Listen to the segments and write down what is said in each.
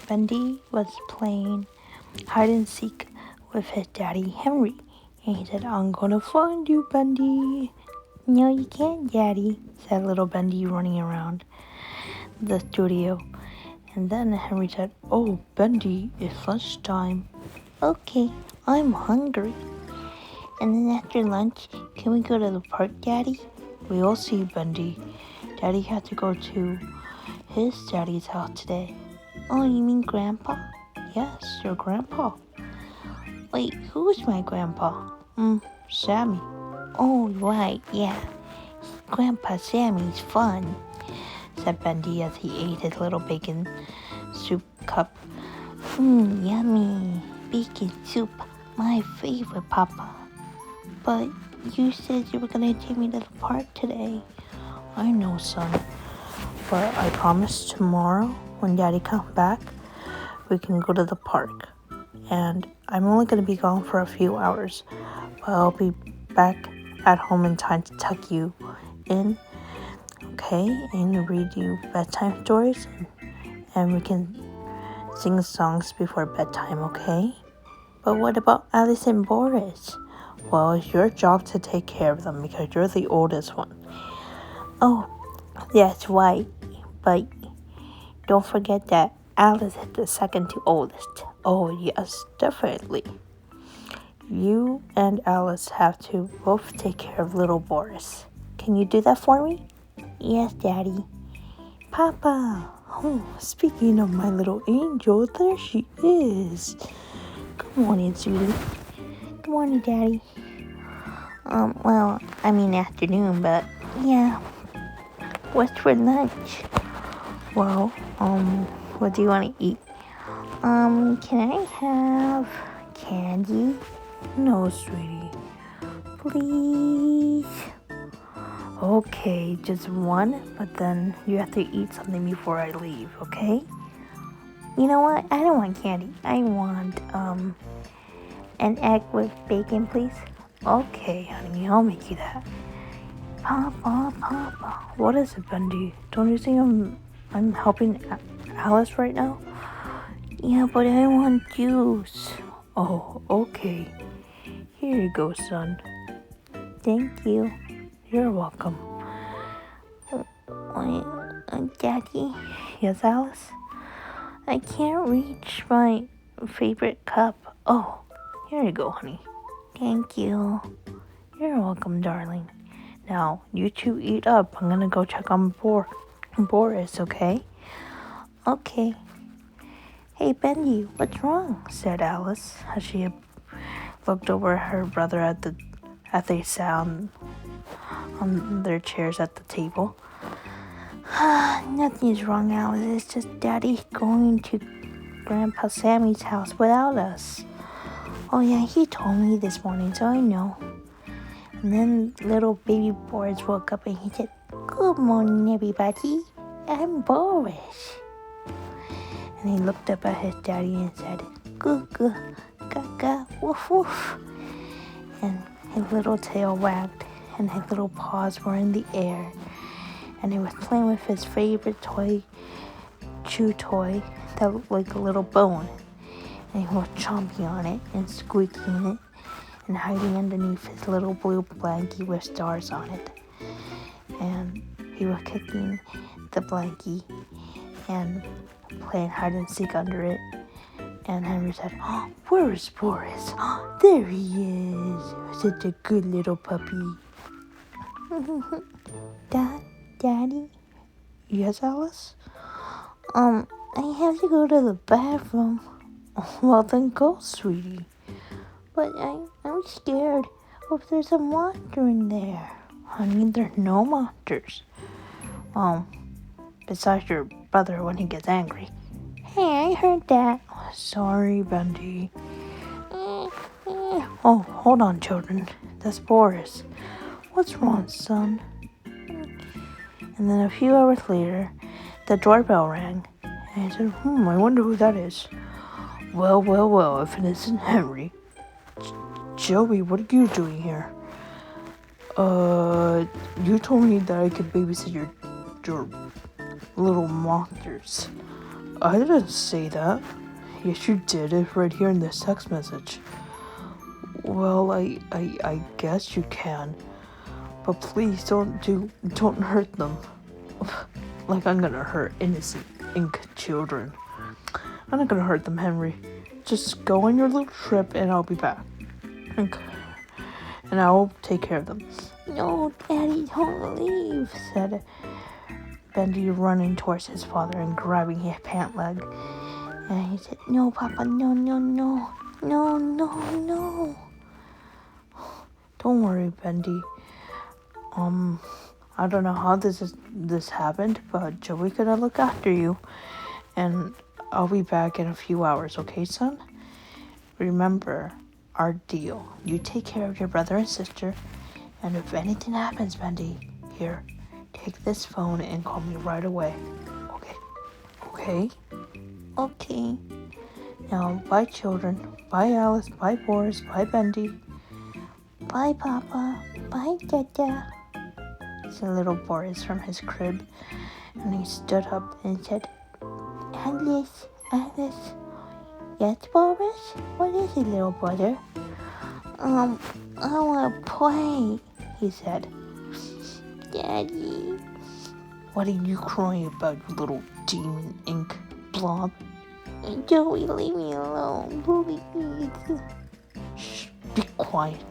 Bendy was playing hide and seek with his daddy Henry. And he said, I'm gonna find you, Bendy. No, you can't, Daddy, said little Bendy running around the studio. And then Henry said, Oh, Bendy, it's lunchtime. Okay, I'm hungry. And then after lunch, can we go to the park, Daddy? We'll see, Bendy. Daddy had to go to his daddy's house today. Oh, you mean Grandpa? Yes, your Grandpa. Wait, who's my Grandpa? Sammy. Oh, right, yeah. Grandpa Sammy's fun, said Bendy as he ate his little bacon soup cup. Yummy. Bacon soup, my favorite, Papa. But you said you were gonna take me to the park today. I know, son. But I promise tomorrow, when Daddy comes back, we can go to the park. And I'm only gonna be gone for a few hours, but I'll be back at home in time to tuck you in, okay? And read you bedtime stories, and we can sing songs before bedtime, okay? But what about Alice and Boris? Well, it's your job to take care of them because you're the oldest one. Oh, that's right. But don't forget that Alice is the second to oldest. Oh, yes, definitely. You and Alice have to both take care of little Boris. Can you do that for me? Yes, Daddy. Papa. Oh, speaking of my little angel, there she is. Good morning, sweetie. Good morning, Daddy. Afternoon, but yeah. What's for lunch? Well, what do you want to eat? Can I have candy? No, sweetie. Please. Okay, just one, but then you have to eat something before I leave, okay? You know what? I don't want candy. I want, an egg with bacon, please. Okay, honey, I'll make you that. Papa. What is it, Bendy? Don't you think I'm helping Alice right now? Yeah, but I want juice. Oh, okay. Here you go, son. Thank you. You're welcome. Daddy? Yes, Alice? I can't reach my favorite cup. Oh, here you go, honey. Thank you. You're welcome, darling. Now, you two eat up. I'm gonna go check on Boris, okay? Okay. Hey, Bendy, what's wrong? Said Alice as she looked over at her brother as they sat on their chairs at the table. Nothing's wrong, Alice. It's just Daddy going to Grandpa Sammy's house without us. Oh, yeah, he told me this morning, so I know. And then little baby Boris woke up and he said, Good morning, everybody. I'm Boris. And he looked up at his daddy and said, Goo, gaga, woof, woof. And his little tail wagged and his little paws were in the air. And he was playing with his favorite chew toy that looked like a little bone. And he was chomping on it and squeaking it and hiding underneath his little blue blankie with stars on it. And he was kicking the blankie and playing hide and seek under it. And Henry said, Where is Boris? There he is. Such a good little puppy. Daddy? Yes, Alice? I have to go to the bathroom. Well, then go, sweetie. But I'm scared. What if there's a monster in there? Honey, there's no monsters. Besides your brother when he gets angry. Hey, I heard that. Sorry, Bendy. Oh, hold on, children. That's Boris. What's wrong, son? And then a few hours later, the doorbell rang. And I said, I wonder who that is. Well, if it isn't Henry. Joey, what are you doing here? You told me that I could babysit your little monsters. I didn't say that. Yes, you did. It's right here in this text message. Well, I guess you can. But please don't hurt them. Like I'm gonna hurt innocent ink children. I'm not gonna hurt them, Henry. Just go on your little trip and I'll be back. Okay. And I'll take care of them. No, Daddy, don't leave, said Bendy, running towards his father and grabbing his pant leg. And he said, no, Papa, no. Don't worry, Bendy. I don't know how this happened, but Joey's gonna look after you. And I'll be back in a few hours, okay, son? Remember our deal. You take care of your brother and sister, and if anything happens, Bendy, here, take this phone and call me right away. Okay? Okay. Now, bye, children. Bye, Alice. Bye, Boris. Bye, Bendy. Bye, Papa. Bye, Dada, said little Boris from his crib, and he stood up and said, Alice. Yes, Boris? What is it, little brother? I want to play, he said. Daddy. What are you crying about, you little demon ink blob? Joey, leave me alone, please. Shh, be quiet.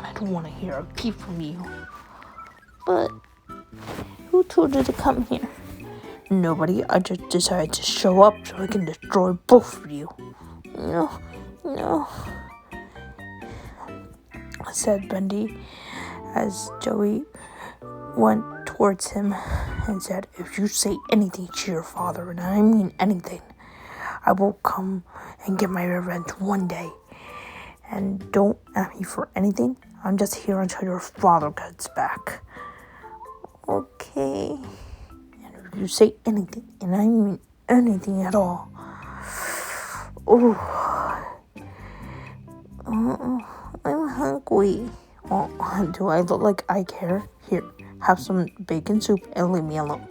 I don't want to hear a peep from you. But who told you to come here? Nobody. I just decided to show up so I can destroy both of you. No, said Bendy as Joey went towards him and said, if you say anything to your father, and I mean anything, I will come and get my revenge one day. And don't ask me for anything. I'm just here until your father gets back. Okay. And if you say anything, and I mean anything at all, I'm hungry. Oh, do I look like I care? Here, have some bacon soup and leave me alone.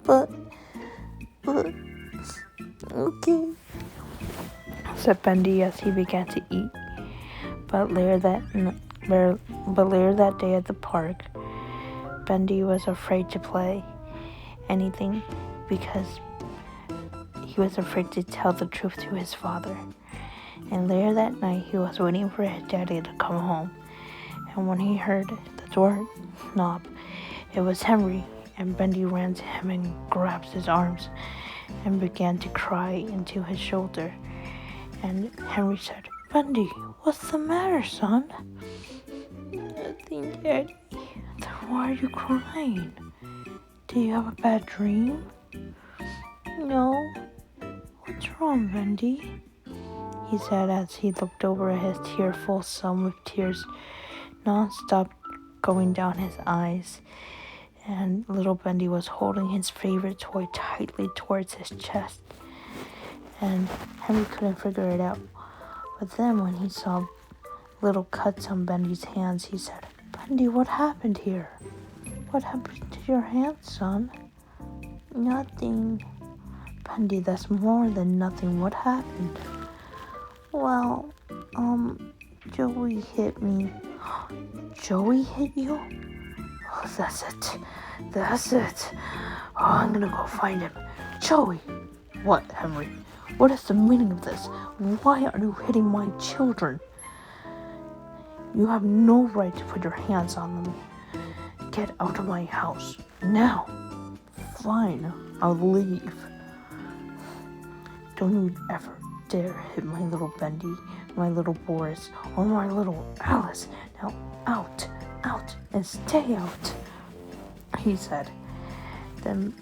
But, okay, said Bendy as he began to eat. But later that day at the park, Bendy was afraid to play anything because he was afraid to tell the truth to his father. And later that night, he was waiting for his daddy to come home. And when he heard the door knock, it was Henry. And Bendy ran to him and grabbed his arms and began to cry into his shoulder. And Henry said, Bendy, what's the matter, son? Nothing, Daddy. Then why are you crying? Do you have a bad dream? No. What's wrong, Bendy? He said as he looked over at his tearful son with tears non-stop going down his eyes. And little Bendy was holding his favorite toy tightly towards his chest. And Henry couldn't figure it out. But then when he saw little cuts on Bendy's hands, he said, Bendy, what happened here? What happened to your hands, son? Nothing. Bendy, that's more than nothing. What happened? Well, Joey hit me. Joey hit you? Oh, that's it. Oh, I'm gonna go find him. Joey! What, Henry? What is the meaning of this? Why are you hitting my children? You have no right to put your hands on them. Get out of my house. Now. Fine, I'll leave. Don't you ever dare hit my little Bendy, my little Boris, or my little Alice. Now out, and stay out, he said. Then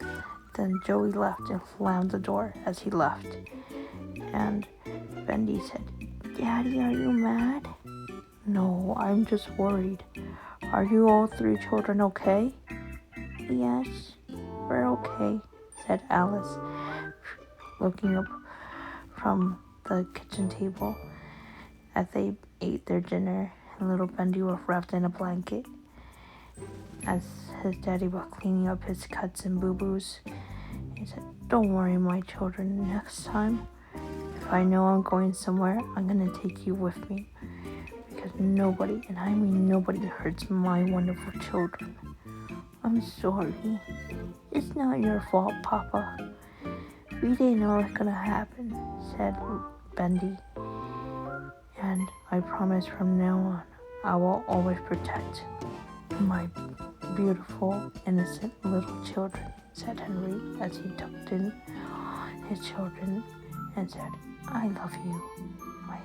Joey left and slammed the door as he left. And Bendy said, Daddy, are you mad? No, I'm just worried. Are you all three children okay? Yes, we're okay, said Alice, looking up from the kitchen table as they ate their dinner, and little Bendy was wrapped in a blanket as his daddy was cleaning up his cuts and boo-boos. He said, Don't worry, my children. Next time, if I know I'm going somewhere, I'm gonna take you with me. Because nobody, and I mean nobody, hurts my wonderful children. I'm sorry. It's not your fault, Papa. We didn't know it was gonna happen, said Bendy. And I promise from now on, I will always protect my beautiful, innocent little children, said Henry as he tucked in his children and said, I love you, my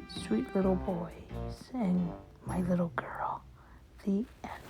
sweet little boys and my little girl. The end.